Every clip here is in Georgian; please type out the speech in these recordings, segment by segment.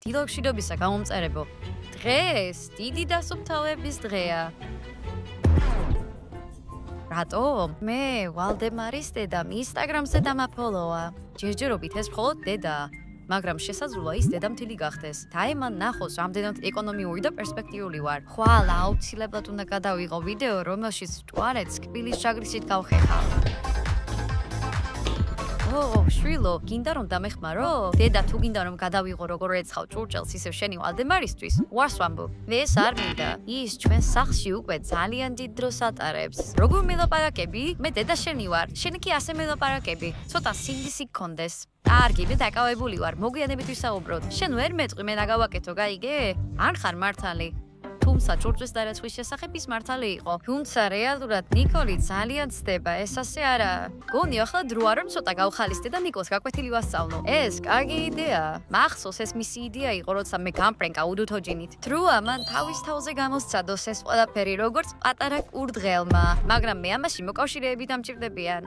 დილოშიდობისა გამომწერებო. დღეს დიდი დასუფთავების დღეა. რატო? მე ვალდემარის დედამ ინსტაგრამზე დამაფოლოვა. ჯერჯერობით ეს მხოლოდ დედა. მაგრამ შესაძლოა ის დედამთილი გახდეს. და მან ნახოს რამდენად ეკონომიური და პერსპექტიული ვარ. ხვალ აუცილებლად უნდა გადავიღო ვიდეო, რომელშიც ჯვარეთს კბილის ჟაგრისით გავხეხავ. შვილო, გინდა რომ დამეხმარო? დედა თუ გინდა რომ გადავიღო როგორ ეცხავ ჭურჭელს ისევ შენი ვალდემარისთვის, უარს ვამბობ. ეს არ მინდა. ის ჩვენ სახლში უკვე ძალიან დიდ დროს ატარებს. როგორ მელაპარაკები? მე დედა შენი ვარ. შენი კი ასე მელაპარაკები. ცოტა სინდისი გქონდეს. კარგი, მე დაკავებული ვარ. მოგვიანებით ვისაუბროთ. შენ ვერ მეტყვი მე რა გავაკეთო, გაიგე? არ ხარ მართალი. თუმცა ჭურჭლის დარაცხვის შესახებ ის მართალი იყო. თუმცა რეალურად ნიკოლი ძალიან ცდება, ეს ასე არა. გონი ახლა დროა რომ ცოტა გავხალისდე და ნიკოლს გაკვეთილი ვასწავლო. ეს კარგი იდეაა. მახსოვს ეს მისი იდეა იყო, როცა მე გამპრენკა უდუთოჯინით. დროა მან თავის თავზე გამოსცადოს ეს ყველაფერი როგორც პატარა კურდღელმა, მაგრამ მე ამაში მოკავშირეები დამჭირდებიან.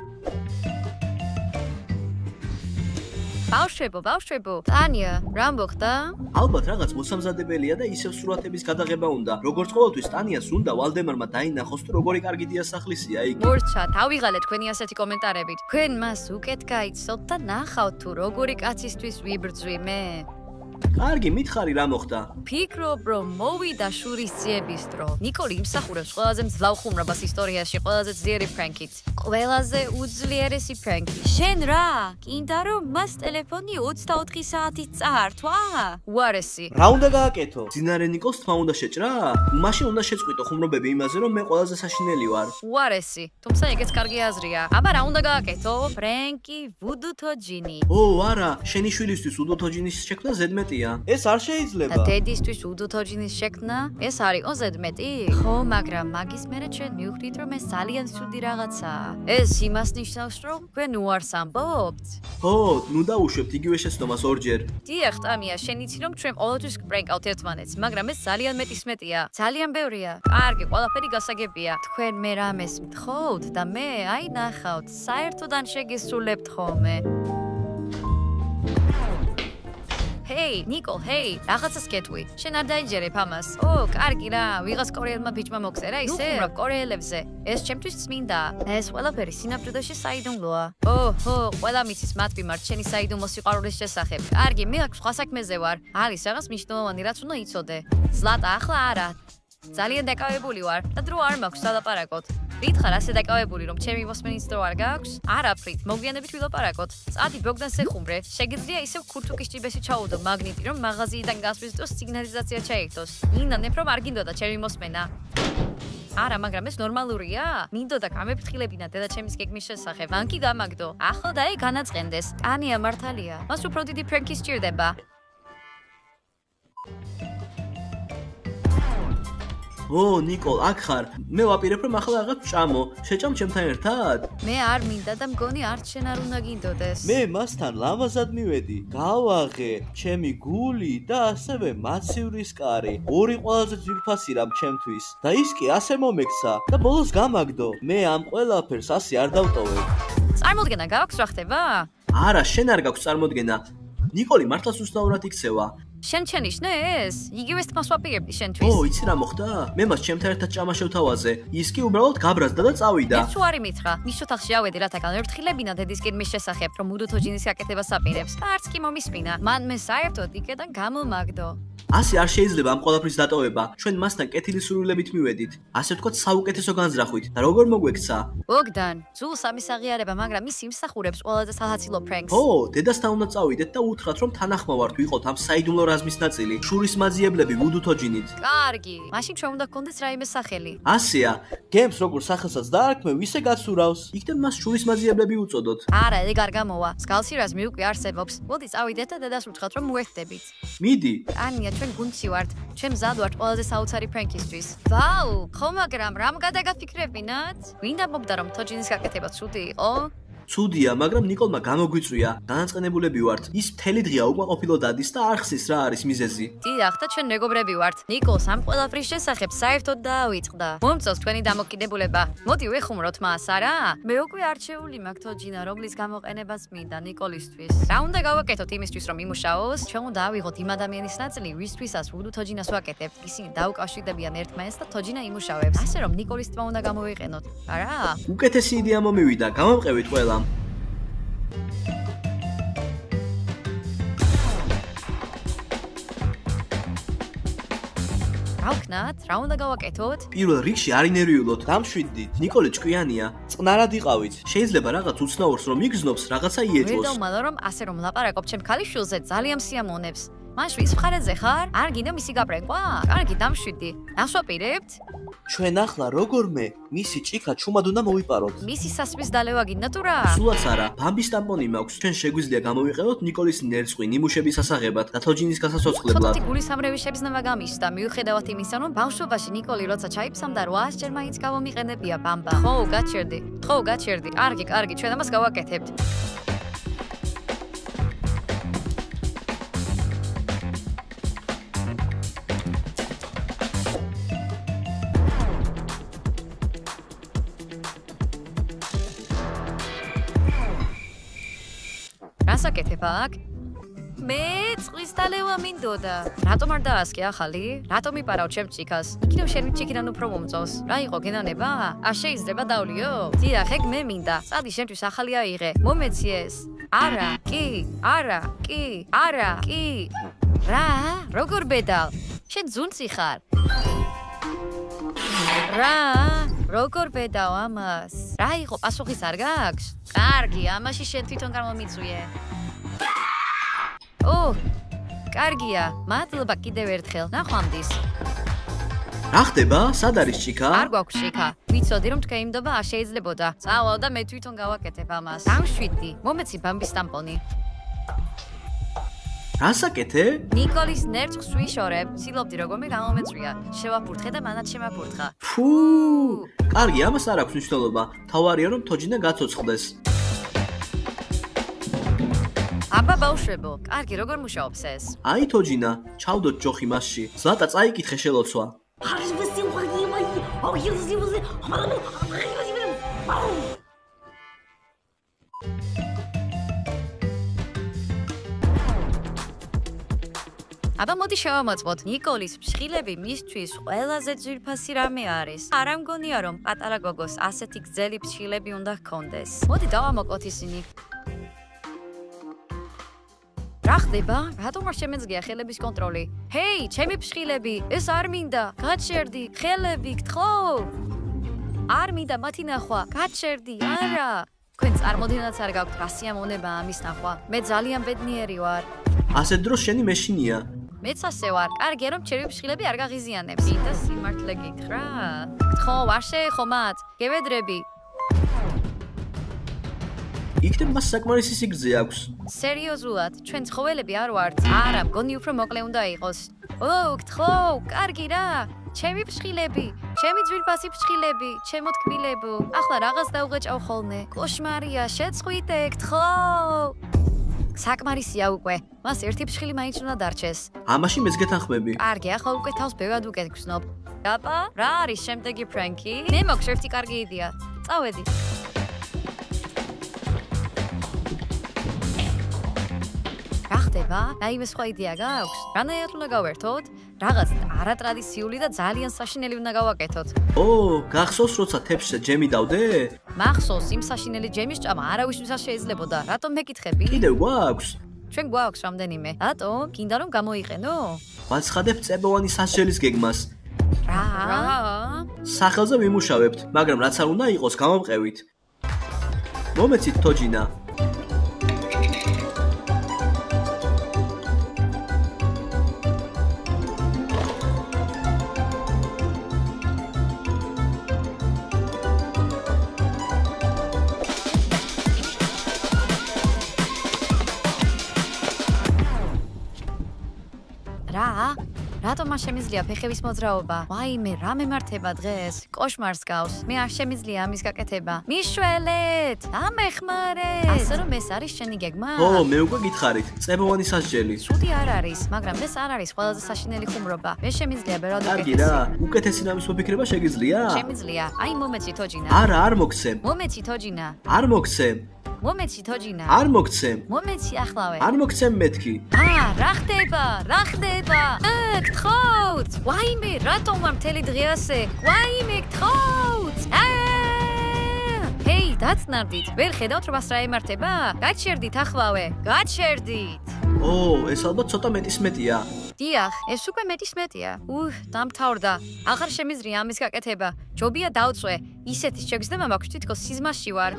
ბავშვებო, ტანია, რა მოხდა? ალბათ რაღაც მოსამზადებელია და ისევ სურათების გადაღება უნდა. როგორც ყოველთვის ტანიას უნდა ვალდემარმა დაინახოს თუ როგორი კარგი დიასახლისია იქ. მორჩა, თავიღალე თქვენი ასეთი კომენტარებით. თქვენ მას უკეთ გაიცოთ და ნახავთ თუ როგორი კაცისთვის ვიბრძვი მე. კარგი, მითხარი რა მოხდა? ფიქრობ, რომ მოვიდა შურის ძიების დრო. ნიკოლი იმსახურებს ყველაზე მძლავ ხუმრობას ისტორიაში, ყველაზე ძლიერი ფრენკით. ყველაზე უძლიერესი ფრენკი. შენ რა? კიდე რომ მას ტელეფონი 24 საათით წაართვა? უარესი. რა უნდა გააკეთო? ძინარე ნიკოლს თმა უნდა შეჭრა? მაშინ უნდა შეწყვიტო ხუმრობები იმაზე, რომ მე ყველაზე საშინელი ვარ. უარესი. თუმცა ეგეც კარგი აზრია. აბა რა უნდა გააკეთო? ფრენკი ვუდუთოჯინი. არა, შენი შვილისთვის უდუთოჯინის შექმნა ზედმეტია. ეს არ შეიძლება. დედისთვის უდუთოჯინის შექმნა? ეს არ იყო ზედმეტი? ხო, მაგრამ მაგის მერე ჩვენ მივხვდით, რომ ეს ძალიან ცუდი რაღაცაა. ეს იმას ნიშნავს, რომ თქვენ უარს ამბობთ? ხო, ნუ დაუშვებთ იგივე შეცდომას ორჯერ. დიახ, ტამია, შენ იცი რომ ჩვენ ყოველთვის გპრენკავთ ერთმანეთს, მაგრამ ეს ძალიან მეტისმეტია. ძალიან ბევრია. კარგი, ყველაფერი გასაგებია. თქვენ მე რამეს მთხოვთ და მე აი ნახავთ, საერთოდან შეგისრულებთ ხოლმე. ჰეი, ნიკოლ, ჰეი, რაღაცას გეტყვი. შენ არ დაიჯერებ ამას. კარგი რა, ვიღაც კორეელმა ბიჭმა მოგწე რა ისე? ნუ ხუმრობ კორეელებზე. ეს ჩემთვის წმინდა. ეს ყველაფერი სინამდვილეში საიდუმლოა. ყველა მისის მათ მიმართ შენი საიდუმლო სიყვარულის შესახებ. კარგი, მე აქ სხვა საქმეზე ვარ. არის რაღაც მნიშვნელოვანი, რაც უნდა იცოდე. ზლატა, ახლა არა. ძალიან დაკავებული ვარ და დრო არ მაქვს დალაპარაკოთ. ვითხარ ასე დაკავებული რომ ჩემი მოსმენის დრო არ გააქვს? არაფრით, მოგვიანებით ვილაპარაკოთ. წადი ბოგდანს ეხუმრე. შეგიძლია ისევ ქურთუკის ჭიბეში ჩაუდო მაგნიტი რომ მაღაზიიდან გასვლის დროს სიგნალიზაცია ჩაიგდოს. ინანებ რომ არ გინდოდა ჩემი მოსმენა. არა, მაგრამ ეს ნორმალურია? მინდოდა გამეფრთხილებინა დედა ჩემის გეგმის შესახებ. მან კი გამაგდო. ახლა და განაწყენდეს. ტანია მართალია. მას უფრო დიდი ფრენკი სჭირდება. ნიკოლ, აქ ხარ. მე ვაპირებ რომ ახლა რაღაც ვჭამო. შეჭამ ჩემთან ერთად? მე არ მინდა და მგონი არც შენ არ უნდა გინდოდეს. მე მასთან ლამაზად მივედი. გავაღე, ჩემი გული და ასევე მასივრის კარი. ორი ყველაზე ძვირფასი რამ ჩემთვის. და ის კი ასე მომექცა და ბოლოს გამაგდო. მე ამ ყველაფერს ასე არ დავტოვებ. წარმოდგენა გაქვს რა ხდება? არა, შენ არ გაქვს წარმოდგენა. ნიკოლი მართლაც უცნაურად იქცევა. შენ ჩენიშნე ეს? იგივეს თმას ვაპირებდი შენთვის. იცი რა მოხდა? მე მას ჩემთან ერთად ჭამა შევთავაზე. ის კი უბრალოდ გაბრაზდა და წავიდა. ეს თუ არ იმითხრა. მის ოთახში ავედი რათა განვერთხილებინა დედის გეგმის შესახებ, რომ უდუთოჯინის გაკეთებას აპირებს. არც კი მომისმინა. მან მე საერთოდ იქედან გამომაგდო. ასე არ შეიძლება ამ ყველაფრის დატოვება. ჩვენ მასთან კეთილი სურვილებით მივედით. ასე ვთქვათ, საუკეთესო განზრახვით. და როგორ მოგვექცა? ბოგდან, ძულს ამის აღიარება, მაგრამ ის იმსახურებს ყველაზე საჰაცილო ფრენკს. დედასთან უნდა წავიდეთ და უთხრათ, რომ თანახმოვართ ვიყოთ ამ საიდუმლო რაზმის ნაწილი. შურის მაძიებლები ვუდუთოჯინით. კარგი, მაშინ ჩვენ უნდა გქონდეს რაიმე სახელი. ასეა. გემს როგორ სახელსაც დაარქმევ, ისე გაცურავს. იქნებ მას შურის მაძიებლები უწოდოთ. არა, ეგ არ გამოვა. მსგავსი რაზმი უკვე არსებობს. მოდი წავიდეთ და დედას უთხრათ, რომ მოერთდებით. მიდი. ტანია, ჩვენ გუნდში ვართ. ჩვენ მზად ვართ ყველაზე საოცარი ფრენკისთვის. ვაუ, ხო, მაგრამ რამ გადაგაფიქრებინათ? ვინ ამბობდა, რომ თოჯინის გაკეთება ცუდი იყო? ცუდია, მაგრამ ნიკოლმა გამოგვიწვია. განაწყენებულები ვართ. ის მთელი დღეა უკმაყოფილო დადის და არ ხსის რა არის მიზეზი. დიახ, და ჩვენ მეგობრები ვართ. ნიკოლს ამ ყველაფრის შესახებ საერთოდ დაავიწყდა. მომწონს თქვენი დამოკიდებულება. მოდი ვეხუმროთ მას, არა? მე უკვე არჩეული მაქვს თოჯინა, რომლის გამოყენებას მინდა ნიკოლისთვის. რა უნდა გავაკეთოთ იმისთვის, რომ იმუშაოს? ჩვენ უნდა ავიღოთ იმ ადამიანის ნაწილი, ვისთვისაც ვუდუ თოჯინას ვაკეთებთ. ისინი დაუკავშირდებიან ერთმანეთს და თოჯინა იმუშავებს. ასე რომ ნიკოლის თმა უნდა გამოვიყენოთ, არა? უკეთესი იდეა მომივიდა, გამოვყევით ყველა. გავქნათ, რა უნდა გავაკეთოთ? პირველ რიგში არ ინერვიულოთ. დამშვიდდით. ნიკოლი ჭკვიანია. წყნარად იყავით. შეიძლება რაღაც უცნაურს რომ იგზნობს, რაღაცა ვერ იეჭვოს. დავმალო რომ ასე რომ ლაპარაკობ ჩემ ქალიშვილზე ძალიან სიამოვნებს. მაშ ვის მხარეზე ხარ? არ გინდა მისი გაპრენკვა? კარგი, დამშვიდი. ნაშვაპირებთ? ჩვენ ახლა როგორმე მისი ჭიქა ჩუმად უნდა მოვიპაროთ. მისი სასმის დალევა გინდა თუ რა? სულაც არა, ბამბის ტამპონი მაქვს. ჩვენ შეგვიძლია გამოვიყენოთ ნიკოლის ნერწყვი ნიმუშების სასაღებად და თოჯინის გასაცოცხლებლად. ცოტათი გულის ამრევი შეგრძნება გამისდა, მიუხედავად იმისა, რომ ბავშვობაში ნიკოლი როცა ჩაიფსამდა 800 ჯერ მაინც გამომიყენებია ბამბა. ხო, გაჩერდი. კარგი, ჩვენ ამას გავაკეთებთ. რასაკეთებ აქ? მე წყლის დალევა მინდოდა. რატომ არ დაასკე ახალი? რატომ იპარავ ჩემ ჭიქას? იქნებ შენი ჭიქიდან უფრო მომწონს. რა იყო გენანება? არ შეიძლება დავლიო? დიახ, ეგ მე მინდა. წადი შენთვის ახალი აიღე. მომეცი ეს. არა, კი. რა? როგორ ბედალ? შენ ძუნცი ხარ? რა? როგორ ბედავ ამას? რა იყო პასუხის არ გაქვს? კარგი, ამაში შენ თვითონ გამომიწვიე. კარგია, მადლობა კიდევ ერთხელ. ნახვამდის. რა ხდება? სად არის ჭიქა? არ გვაქვს ჭიქა. ვიცოდი რომ თქვენიმდობა არ შეიძლებოდა. წავალ და მე თვითონ გავაკეთებ ამას. დამშვიდი. მომეცი ბამბის ტამპონი. რასაკეთე? ნიკოლის ნერწყვს ვიშორებ. ცდილობდი როგორმე გამომეწვია. შევაფურთხე და მანაც შემაფურთხა. ფუ! კარგი, ამას არ აქვს მნიშვნელობა. თავარია რომ თოჯინა გაცოცხლდეს. აბა ბავშვებო, კარგი, როგორ მუშაობს ეს? აი თოჯინა, ჩავდოთ ჯოხი მასში. ზლატა წაიკითხე შელოცვა. აბა მოდი შევამოწმოთ, ნიკოლის ფშხილები მისთვის ყველაზე ძვირფასი რამე არის. არ ამგონია რომ პატარა გოგოს ასეთი გრძელი ფშხილები უნდა ჰქონდეს. მოდი დავამოკლოთ ისინი. რა ხდება? რატომ არ შემეძგია ხელების კონტროლი? ჰეი, ჩემი ფშხილები, ეს არ მინდა. გაჩერდი, ხელები, გთხოვ. არ მინდა მათი ნახვა. გაჩერდი, არა. თქვენ წარმოდენაც არ გაქვთ რა სიამოვნებაა ამის ნახვა. მე ძალიან ბედნიერი ვარ. ასეთ დროს შენი მეშინია. მეც ასე ვარ. კარგია რომ ჩემი ფშხილები არ გაღიზიანებს. მინდა სიმართლე გითხრა. გთხოვ, არ შეეხო მათ. გევედრები. იქნებ მას საკმარისი სიგრძე აქვს. სერიოზულად, ჩვენ ცხოველები არ ვართ. არა, მგონი უფრო მოკლე უნდა იყოს. გთხოვ, კარგი რა. ჩემი ფშხილები, ჩემი ძვირფასი ფშხილები, ჩემო თქმილებო. ახლა რაღაც დავღეჭავ ხოლმე. კოშმარია, შეწყვიტე, გთხოვ. საკმარისია უკვე. მას ერთი ფშხილი მაინც უნდა დარჩეს. ამაში მეც გეთანხმები. კარგი, ახლა უკვე თავს ბევრად უკეთგზნობ. აბა, რა არის შემდეგი ფრენკი? მე მაქვს ერთი კარგი იდეა. წავედი. რა ხდება? რაიმე სხვა იდეა გაქვს? რანაირად უნდა გავერთოთ? რაღაც არატრადიციული და ძალიან საშინელი უნდა გავაკეთოთ. გახსოვს როცა თეფშზე ჯემი დავდე? მახსოვს, იმ საშინელი ჯემის ჭამა არავისთვის არ შეიძლებოდა. რატომ მეკითხები? კიდევ გვაქვს? ჩვენ გვაქვს რამდენიმე. რატომ? გინდა რომ გამოიყენო? ვაცხადებ წებოვანი სასჯელის გეგმას. რა? სახელზე ვიმუშავებთ, მაგრამ რაც არ უნდა იყოს, გამოვყევით. მომეცით თოჯინა. რა? რატომ არ შემიძლია ფეხების მოძრაობა? ვაიმე, რა მემართება დღეს? კოშმარს გავს. მე არ შემიძლია ამის გაკეთება. მიშველეთ! ამეხმარეთ! ასე რომ ეს არის შენი გეგმა? ო, მე უკვე გითხარით. წებოვანი სასჯელი. ცუდი არ არის, მაგრამ ეს არ არის ყველაზე საშინელი ხუმრობა. მე შემიძლია ბევრად კარგი რა, უკეთესი რამის მოფიქრება შეგიძლია? შემიძლია. აი მომეცი თოჯინა. არა, არ მოგცემ. მომეცი თოჯინა. არ მოგცემ. მომეცი თოჯინა. არ მოგცემ. მომეცი ახლავე. არ მოგცემ მეთქი. რა ხდება? რა ხდება? გთხოვთ! ვაიმე, რატომ არ მთელი დღე ასე? ვაიმე, გთხოვთ! ჰეი, დაწნარდით. ვერ ხედავთ რომ ასე რა ემართება? გაჩერდით ახლავე. გაჩერდით. ო, ეს ალბათ ცოტა მეტისმეტია. დიახ, ეს უკვე მეტისმეტია. დამთავრდა. აღარ შემიძლია ამის გაკეთება. ჯობია დავწვე. ისეთი შეგრძნება მაქვს, თითქოს სიზმარში ვარ.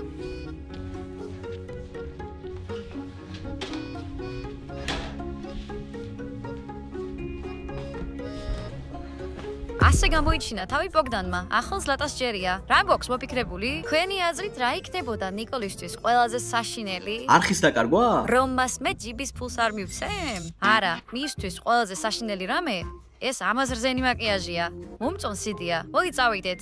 ასე გამოიჩინა თავი ბოგდანმა. ახალ ზლატას ჯერია. რა გვაქვს მოფიქრებული? თქვენი აზრით რა იქნებოდა ნიკოლისთვის ყველაზე საშინელი? არხის დაკარგვა? რომ მას მე ჯიბის ფულს არ მივცემ? არა, მისთვის ყველაზე საშინელი რამე ეს ამაზრზენი მაკიაჟია. მომწონს იდეა. მოდი წავიდეთ.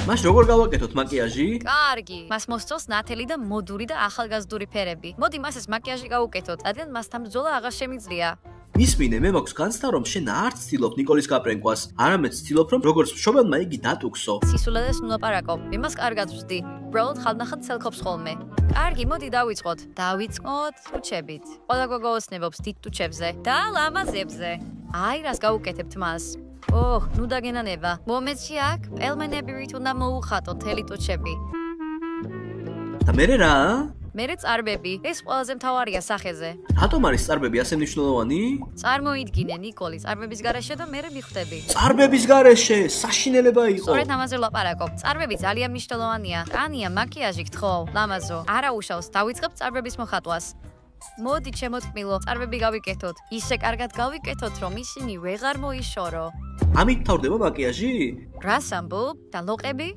მას როგორ გავაკეთოთ მაკიაჟი? კარგი. მას მოსწონს ნათელი და მოდური და ახალგაზრდური ფერები. მოდი მას ეს მაკიაჟი გავუკეთოთ. რადგან მას თან ბრძოლა აღარ შემიძლია. მისმინე, მე მაქვს განცდა რომ შენ არ ცდილობ ნიკოლის გაპრენკვას, არამედ ცდილობ რომ როგორც მშობელმა იგი დატუქსო. სისულელეს ვნაპარაკობ. მე მას კარგად ვსვდი. უბრალოდ ხალხნახად ცელქობს ხოლმე. კარგი, მოდი დავიწყოთ. დავიწყოთ ტუჩებით. ყველა გოგო ოცნებობს დიდ ტუჩებზე და ლამაზებზე. აი, რას გავუკეთებთ მას? ნუ დაგენანება. მომეცი აქ პელმენებივით უნდა მოუხატო თელი ტუჩები. და მე რა? მერე წარბები. ეს ყველაზე მთავარია სახეზე. რატომ არის წარბები ასე მნიშვნელოვანი? წარმოიდგინე ნიკოლი წარბების გარეშე და მერე მიხვდები. წარბების გარეშე საშინელება იყო. სწორედ ამაზე ვლაპარაკობ. წარბები ძალიან მნიშვნელოვანია. ტანია, მაკიაჟი გთხოვ, ლამაზო. არა უშავს, დავიწყებ წარბების მოხატვას. მოდი ჩემოთქმილო, წარბები გავიკეთოთ. ისე კარგად გავიკეთოთ, რომ ისინი ვეღარ მოიშორო. ამით თავდება მაკიაჟი? რას ამბობ? და ლოყები?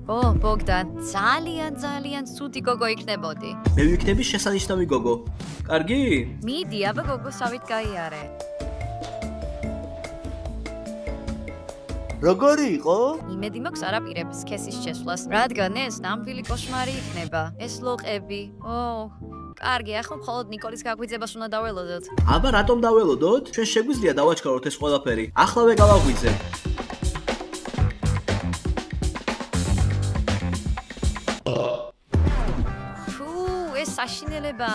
ბოგდან, ძალიან ცუდი გოგო იქნებოდი. მე ვიქნები შესანიშნავი გოგო. კარგი? მიდი, აბა გოგოსავით გაიარე. როგორი იყო? იმედი მაქვს არაპირებს სქესის შესვლას, რადგან ეს ნამდვილი კოშმარი იქნება. ეს ლოყები. კარგი, ახლა მხოლოდ ნიკოლის გაგვიძებას უნდა დაველოდოთ. აბა რატომ დაველოდოთ? ჩვენ შეგვიძლია დავაჩქაროთ ეს ყველაფერი. ახლავე გავაღვიძებ. ეს საშინელება.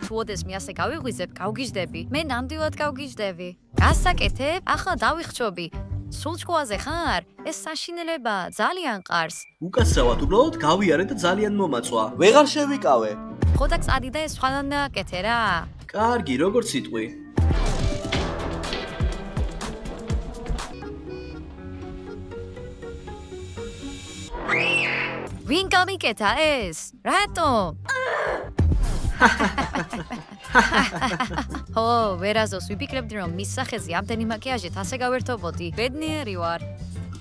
თუ ოდეს მე ასე გავიღვიძებ, გავგიჟდები. მე ნამდვილად გავგიჟდები. გასაკეთებ? ახლა დავიხჩობი. სულ ჭკუაზე ხარ? ეს საშინელება ძალიან ყარს. უკაცრავად უბრალოდ გავიარე და ძალიან მომაწვა. ვეღარ შევიკავე. ხოდა წადი და ეს სხვადასხვა დააკეთე რა. კარგი, როგორც სიტყვი. ვინ გამიკეთა ეს? რატომ? ვერაზოს ვიფიქრებდი რომ მის სახეზე ამდენი მაკიაჟით ასე გავერთობოდი. ბედნიერი ვარ.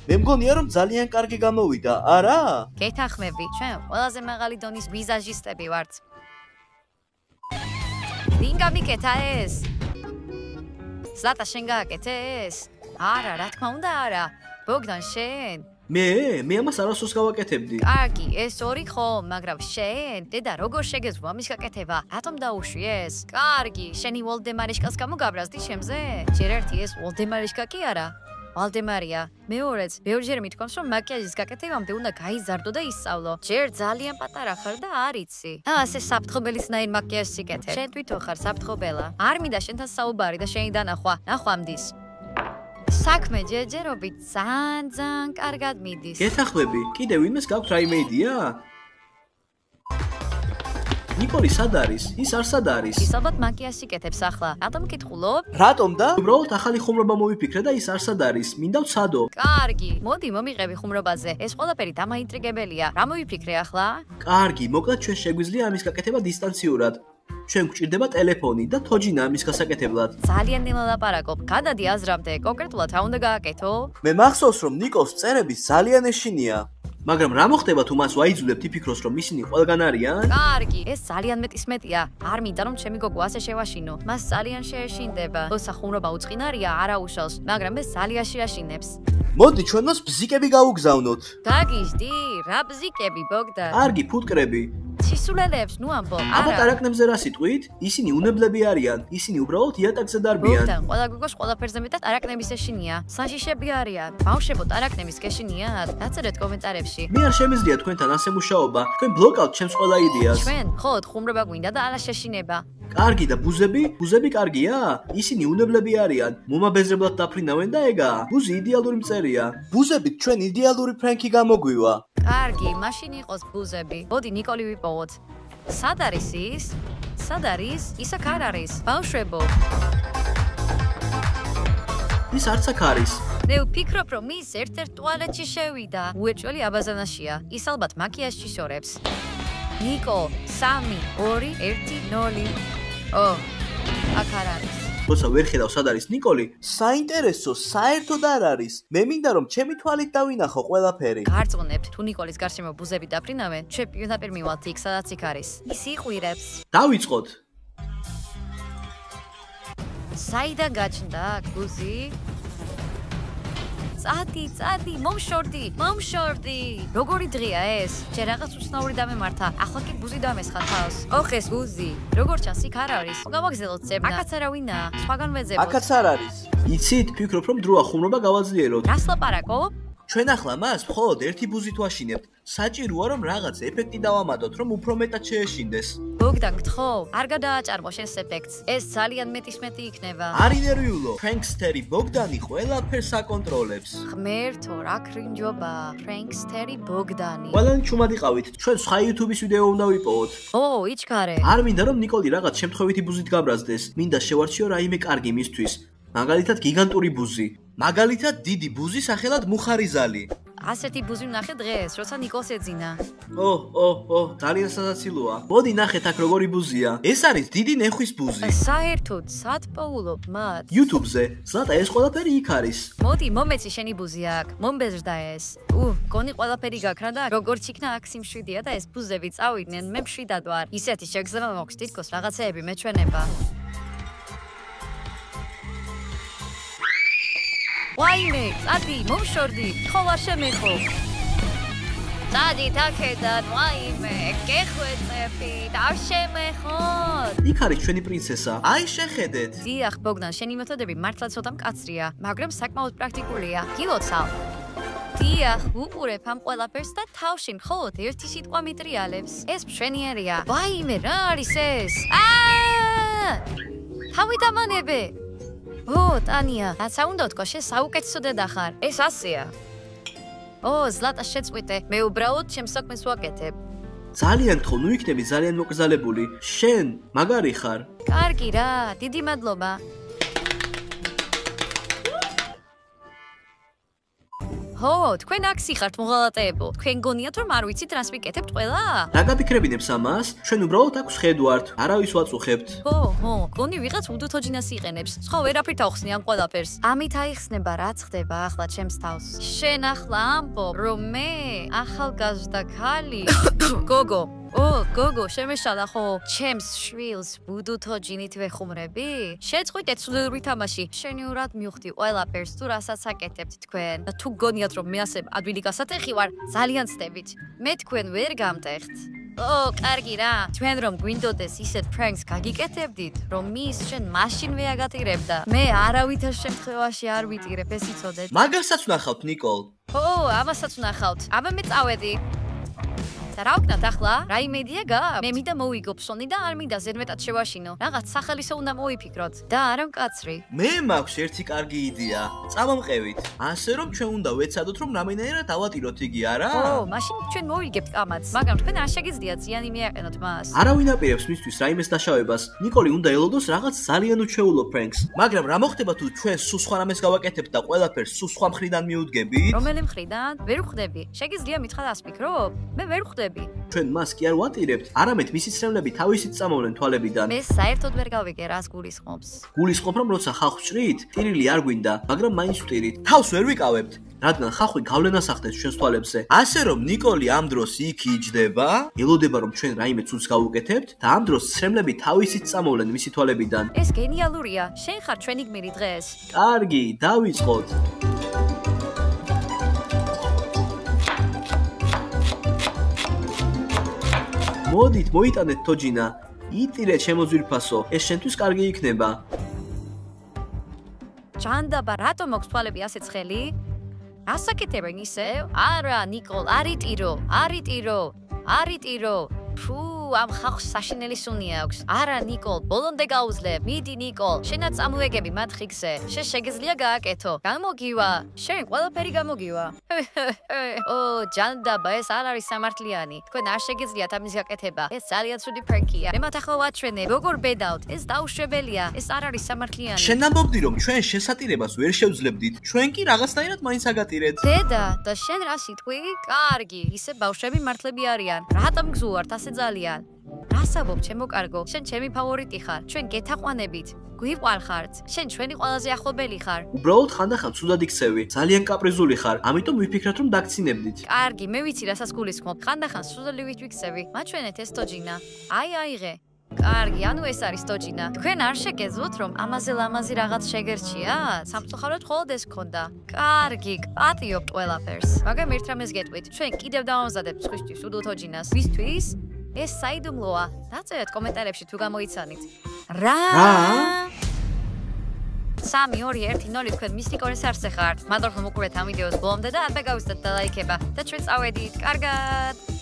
მე მგონია რომ ძალიან კარგი გამოვიდა, არა? გეთანხმები, ჩვენ ყველაზე მაღალი დონის ვიზაჟისტები ვართ. ვინ გამიკეთა ეს? ზლატა შენ გააკეთე ეს? არა, რა თქმა უნდა არა. ბოგდან შენ? მე ამას არასდროს გავაკეთებდი. კარგი, ეს ორი ხო, მაგრამ შენ? დედა, როგორ შეგეძლო ამის გაკეთება? რატომ დაუშვი ეს? კარგი, შენი ვოლდემარიშკას გამოგაბრაზდი ჩემზე? ჯერ ერთი ეს ვოლდემარიშკა კი არა. ვალდემარია, მეორეც, ბევრჯერ მithქვამს, რომ მაკიაჟის გაკეთებამდე უნდა გაიზარდო და ისწავლო. ჯერ ძალიან პატარა ხარ და არ იცი. ასე საფრთხობელისნაირ მაკიაჟს იკეთებ. შენ თვითონ ხარ საფრთხობელა. არ მინდა შენთან საუბარი და შენი დანახვა. ნახვამდის. საქმე ჯერჯერობით ძალიან კარგად მიდის. გეთანხმები, კიდევ ვინმეს გაქვთ რაიმე იდეა? ნიკოლი სად არის? ის არ სად არის? ის ალბათ მაკიაჟს იკეთებს ახლა. რატომ მკითხულობ? რატომ და? უბრალოდ ახალი ხუმრობა მოვიფიქრე და ის არ სად არის? მინდა ვცადო. კარგი, მოდი მომიყევი ხუმრობაზე. ეს ყველაფერი დამაინტრიგებელია. რა მოვიფიქრე ახლა? კარგი, მოკლედ ჩვენ შეგვიძლია ამის გაკეთება დისტანციურად. ჩვენ გვჭირდება ტელეფონი და თოჯინა ამის გასაკეთებლად. ძალიან ნელაპარაკობ. გადადი აზრამდე, კონკრეტულად რა უნდა გააკეთო? მე მახსოვს რომ ნიკოლს წერები ძალიან ეშინია. მაგრამ რა მოხდება თუ მას ვაიძულებთ იფიქროს რომ ისინი ყველგან არიან? კარგი, ეს ძალიან მეტისმეტია. არ მინდა რომ ჩემი გოგო ასე შევაშინო. მას ძალიან შეეშინდება. ოსახუმრობა უწყინარია, არაუშავს, მაგრამ ეს ზალიაში აშინებს. მოდი ჩვენ მას ბზიკები გავუგზავნოთ. გაგიჟდი, რა ბზიკები, ბოგდან? კარგი, ფუტკრები. ცისულელებს, ნუ ამბობ. აბა ტარაკნებზე რა სიტყვით? ისინი უნებლები არიან. ისინი უბრალოდ იატაკზე დარბიან. ბოგდან, ყველა გოგოს ყველაფერზე მეტად ტარაკნების ეშინია. საშიშები არიან. ბავშვებო, ტარაკნების გეშინიათ? დაწერეთ კომენტარებში. მე არ შემიძლია თქვენთან ასე მუშაობა. თქვენ ბლოკავთ ჩემს ყველა იდეას. ჩვენ, ხოდ ხუმრობა გვინდა და არა შეშინება. კარგი და ბუზები? ბუზები კარგია? ისინი უნებლები არიან. მომაბეზრებლად დაფრინავენ და ეგაა. ბუზი იდეალური მწერია. ბუზებით ჩვენ იდეალური ფრენკი გამოგვივა. კარგი, მაშინ იყოს ბუზები. მოდი ნიკოლი ვიპოვოთ. სად არის ის? სად არის? ის აქ არ არის. ბავშვებო. ის არც აქ არის. მე ვფიქრობ, რომ ის ერთ-ერთ ტუალეტში შევიდა. უეჭველი აბაზანაშია. ის ალბათ მაკიაჟში შორებს. ნიკო, 3, 2, 1, 0. ო, აქ არ არის. როცა ვერ ხედავ სად არის ნიკოლი? საინტერესო, საერთოდ არ არის. მე მინდა რომ ჩემი თვალით დავინახო ყველაფერი. გარწმუნებთ, თუ ნიკოლის გარშემო ბუზები დაფრინავენ, ჩვენ პირდაპირ მივალთ იქ, სადაც იქ არის. ის იყვირებს. დავიწყოთ. საიდან გაჩნდა ბუზი? წადი, მომშორდი. როგორი დღეა ეს? ჯერ რაღაც უცნაური დამემართა. ახლა კი ბუზი დამესხა თავს. ოხ ეს ბუზი. როგორ ჩანს იქ არ არის. გავაგზავნოთ ზებნა. აქაც არავინაა. სხვაგან ვეძებოთ. აქაც არ არის. იცით, ფიქრობ რომ დროა ხუმრობა გავაძლიეროთ. რას ლაპარაკობ? ჩვენ ახლა მას მხოლოდ ერთი ბუზით ვაშინებთ. საჭიროა რომ რაღაც ეფექტი დავამატოთ, რომ უფრო მეტად შეეშინდეს. ბოგდან, გთხოვ, არ გადააჭარბო შენს ეფექტს. ეს ძალიან მეტისმეტი იქნება. არ ინერვიულო. ფრენკსტერი ბოგდანი ყველაფერს აკონტროლებს. ღმერთო, რა კრინჯობა. ფრენკსტერი ბოგდანი. ყველანი ჩუმად იყავით. ჩვენ სხვა YouTube-ის ვიდეო უნდა ვიპოვოთ. ო, იჩქარე. არ მინდა რომ ნიკოლი რაღაც შემთხვევითი ბუზით გაბრაზდეს. მინდა შევარჩიო რაიმე კარგი მისთვის. მაგალითად გიგანტური ბუზი. მაგალითად დიდი ბუზი სახელად მუხარიზალი. ასეთი ბუზი ვნახე დღეს, როცა ნიკოლს ეძინა. ძალიან სასაცილოა. მოდი ნახეთ აქ როგორი ბუზია. ეს არის დიდი ნეხვის ბუზი. საერთოდ, სად პოულობ მათ? YouTube-ზე. ზლატა, ეს ყველაფერი იქ არის. მოდი, მომეცი შენი ბუზი აქ. მომბეზრდა ეს. გონი ყველაფერი გაქრა და როგორც იქნა აქ სიმშვიდეა და ეს ბუზები წავიდნენ, მე მშვიდად ვარ. ისეთი შეგრძნება მაქვს, თითქოს რაღაცეები მეჩვენება. ვაიმე, წადი, მომშორდი, ხო არ შემეხო. წადი აქედან, ვაიმე, გეხვეწები, არ შემეხოთ. იქ არის ჩვენი პრინცესა. აი შეხედეთ. დიახ, ბოგდან, შენი მეთოდები მართლა ცოტა მკაცრია, მაგრამ საკმაოდ პრაქტიკულია. გილოცავ. დიახ, უყურებ ამ ყველაფერს და თავში მხოლოდ ერთი სიტყვა მიტრიალებს. ეს მშვენიერია. ვაიმე, რა არის ეს? თავი დამანებე. ტანია, რაცა უნდა ვთქვა, შენ საუკეთესო დედა ხარ. ეს ასეა. ზლატა შეწყვიტე. მე უბრალოდ ჩემს საქმეს ვაკეთებ. ძალიან გთხოვ, ნუ იქნები ძალიან მოკრძალებული. შენ მაგარი ხარ. კარგი რა, დიდი მადლობა. თქვენ აქ სიხართ მოღალატეებო. თქვენ გონიათ რომ არ ვიცით რას ვიკეთებთ ყველა? რა გაფიქრებინებს ამას? ჩვენ უბრალოდ აქ ვხედვართ, არავის ვაწუხებთ. გონი ვიღაც უდუთოჯინას იყენებს. სხვა ვერაფრით ავხსნი ამ ყველაფერს. ამით აიხსნება რაც ხდება ახლა ჩემს თავს. შენ ახლა ამბობ, რომ მე ახალგაზრდა ქალი გოგო, შემეშალა ხო? ჩემს შვილს ბუდუთოჯინით ვეხუმრები? შეწყვიტეთ სულელური თამაში. შენიურად მივხვდი ყველაფერს თუ რასაც აკეთებთ თქვენ. და თუ გონიათ რომ მე ასე ადვილი გასატეხი ვარ, ძალიან ცდებით. მე თქვენ ვერ გამტეხთ. კარგი რა. თქვენ რომ გვინდოდეს ისეთ ფრენკს გაგიკეთებდით, რომ მის შენ მაშინვე აგატირებდა. მე არავითარ შემთხვევაში არ ვიტირებ, ეს იცოდეთ. მაგასაც ვნახავთ, ნიკოლ. ამასაც ვნახავთ. აბა მე წავედი. და რა ვქნათ ახლა? რაიმე იდეა გააქვთ? მე მინდა მოვიგო ფსონი და არ მინდა ზედმეტად შევაშინო. რაღაც სახელისო უნდა მოვიფიქროთ. და არა მკაცრი. მე მაქვს ერთი კარგი იდეა. წამომყევით. ასე რომ ჩვენ უნდა ვეცადოთ რომ რამენერად ავატიროთ იგი, არა? მაშინ ჩვენ მოვიგებთ კამათს. მაგრამ თქვენ არ შეგიძლიათ ზიანი მიაყენოთ მას. არავინ აპირებს მისთვის რაიმეს დაშავებას. ნიკოლი უნდა ელოდოს რაღაც ძალიან უჩვეულო ფრენკს. მაგრამ რა მოხდება თუ ჩვენ სულ სხვა რამეს გავაკეთებთ და ყველაფერს სულ სხვა მხრიდან მიუდგებით? რომელი მხრიდან? ვერ ვხვდები. შეგიძლია მითხრა რას ფიქრობ? მე ვერ ვხვდები. თვალები. ჩვენ მას კი არ ვატირებთ, არამედ მისი ცრემლები თავისით წამოვლენ თვალებიდან. მე საერთოდ ვერ გავიგე რას გულისხმობს. გულისხმობ რომ როცა ხალხს ვჭრით, ტირილი არ გვინდა, მაგრამ მაინც ვტირით. თავს ვერ ვიკავებთ. რადგან ხალხი გავლენას ახდენს ჩვენს თვალებზე. ასე რომ ნიკოლი ამ დროს იქ იჯდება, ელოდება რომ ჩვენ რაიმე ცუდს გავუკეთებთ და ამ დროს ცრემლები თავისით წამოვლენ მისი თვალებიდან. ეს გენიალურია. შენ ხარ ჩვენი გმირი დღეს. კარგი, დავიწყოთ. მოდით, მოიტანეთ თოჯინა. იტირეთ შემოძვირფასო, ეს შენთვის კარგი იქნება. ჯანდაბა, რატომ მოქვს თვალები ასე ცხელი? ასაკეთებენ ისევ? არა, ნიკოლ, არიტირო. ფუ, ამ ხალხს საშინელი სუნი აქვს. არა, ნიკოლ, ბოლომდე გაუძლებ. მიდი, ნიკოლ, შენაც ამოეგები მათ ხიგზე. შენ შეგიძლია გააკეთო. გამოგივა. შენ ყველაფერი გამოგივა. ო, ჯანდაბა, ეს არ არის სამართლიანი. თქვენ არ შეგიძლიათ ამის გაკეთება. ეს ძალიან ცუდი პრენკია. მე მათ ახლა ვაჩვენებ, როგორ ბედავთ. ეს დაუშვებელია. ეს არ არის სამართლიანი. შენ ამბობდი რომ ჩვენ შესატირებას ვერ შევძლებდით. ჩვენ კი რაღაცნაირად მაინც აგატირეთ. დედა, და შენ რა სიტყვი? კარგი, ისე ბავშვები მართლები არიან. რატომ გზუართ ასე ძალიან? რასაბობ, ჩემო კარგო? შენ ჩემი ფავორიტი ხარ. ჩვენ გეთაყვანებით. გვიყვარხართ. შენ ჩვენი ყველაზე ახლობელი ხარ. უბრალოდ ხანდახან ცუდად იქცევი. ძალიან კაპრიზული ხარ. ამიტომ ვიფიქრეთ რომ დაგცინებდით. კარგი, მე ვიცი რასაც გულისხმობ. ხანდახან სრულად ვიქცევი. მაჩვენეთ ეს თოჯინა. აიღე. კარგი, ანუ ეს არის თოჯინა. თქვენ არ შეგეძლოთ რომ ამაზე ლამაზი რაღაც შეგერჩია? სამწუხაროდ მხოლოდ ეს გქონდა. კარგი, პატიობთ ყველაფერს. მაგრამ ერთ რამეს გეტყვით, ჩვენ კიდევ დავამზადებთ სხვისთვის უდო თოჯინას. ვისთვის? ეს საიდუმლოა. დაწერეთ კომენტარებში თუ გამოიცანით. რა? 3 2 1 0 თქვენ მისტიკორის არსზე ხართ. მადლობა რომ უყურეთ ამ ვიდეოს ბოლომდე და არ დაგავიწყდეთ და ლაიქება და ჩვენ წავედით. კარგად.